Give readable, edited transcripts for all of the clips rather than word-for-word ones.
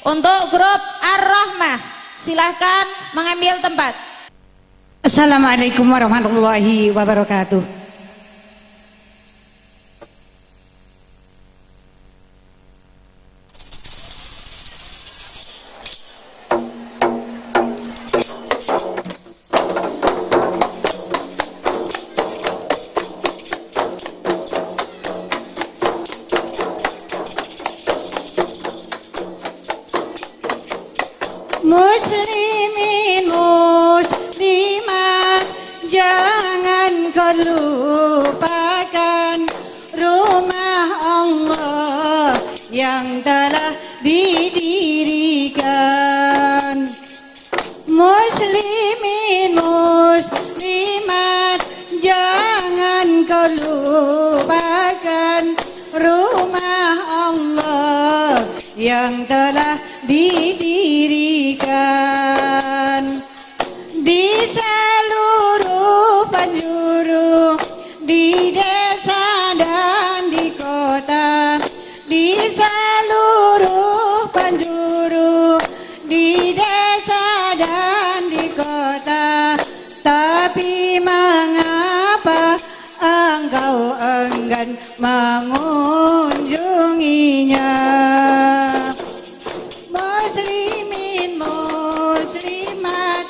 Untuk grup Ar-Rahmah, silahkan mengambil tempat. Assalamualaikum warahmatullahi wabarakatuh. Muslimin muslimat, jangan kau lupakan rumah Allah yang telah didirikan. Muslimin muslimat, jangan kau lupakan rumah Allah yang telah didirikan. Di seluruh penjuru, di desa dan di kota, di seluruh penjuru, di desa dan di kota. Tapi mengapa engkau enggan mengunjunginya? Muslimin muslimat,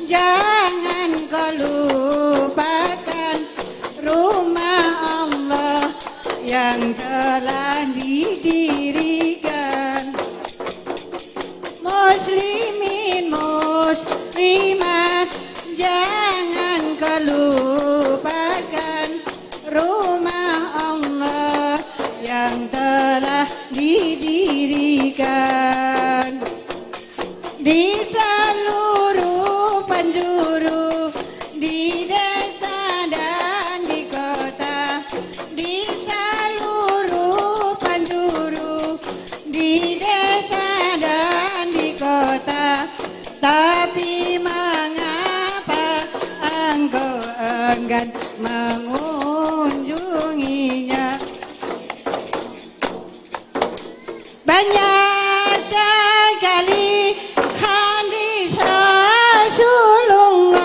jangan kau lupakan rumah Allah yang telah didirikan. Muslimin muslimat, jangan kau lupakan rumah Allah yang telah didirikan. Di seluruh penjuru, di desa dan di kota, di seluruh penjuru, di desa dan di kota. Tapi mengapa engkau enggan mengunjunginya? Banyak sekali hadis Rasulullah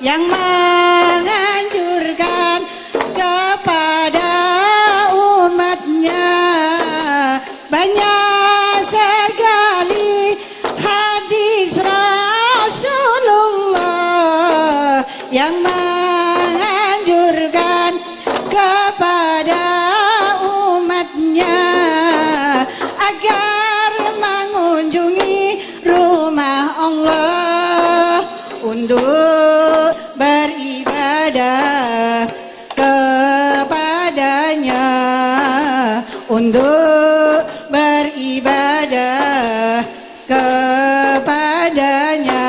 yang menganjurkan kepada umatnya. Banyak sekali hadis Rasulullah yang menganjurkan kepada umatnya agar mengunjungi rumah Allah untuk beribadah kepadanya, untuk beribadah kepadanya.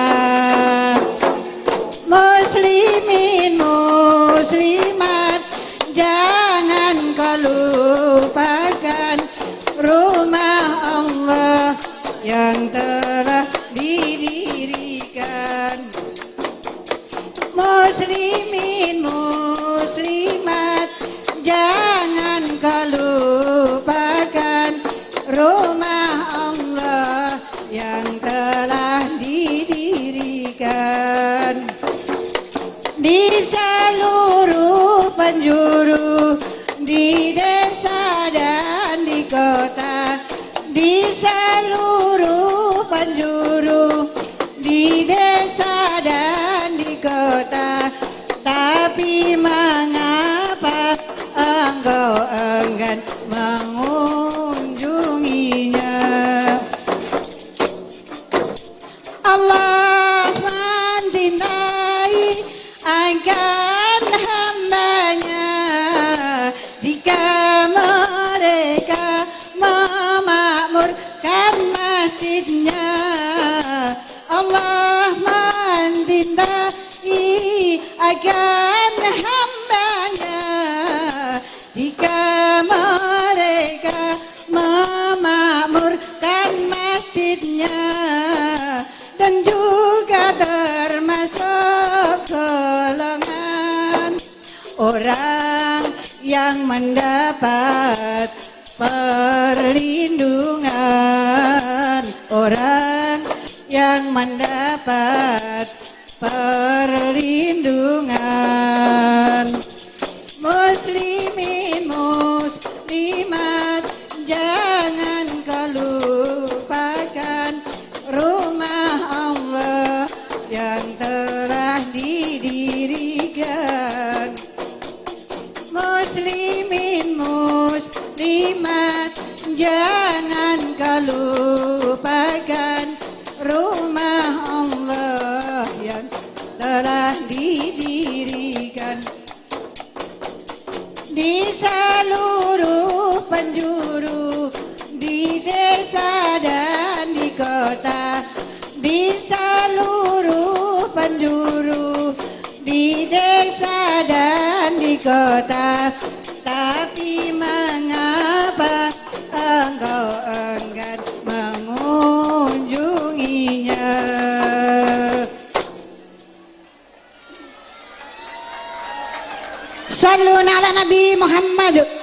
Muslimin muslimat, jangan kau lupakan rumah Allah yang telah didirikan. Muslimin muslimat, jangan kau lupakan rumah Allah yang telah didirikan. Di seluruh penjuru, di desa dan di kota, di seluruh penjuru, di desa dan di kota. Tapi mengapa engkau enggan mengunjunginya? Allah mencintai akan hambanya jika mereka memakmurkan masjidnya. Allah mencintai akan hambanya jika mereka memakmurkan masjidnya, dan juga termasuk golongan orang yang mendapat perlindungan. orang yang mendapat perlindungan. Muslimin muslimat, jangan kau lupakan rumah Allah yang telah didirikan. Muslimin muslimat, jangan kau lupakan rumah Allah yang telah didirikan. Di seluruh penjuru, di desa dan di kota, di seluruh penjuru, di desa dan di kota. Tapi mengapa engkau enggan mengunjunginya? Sallu ala Nabi Muhammad.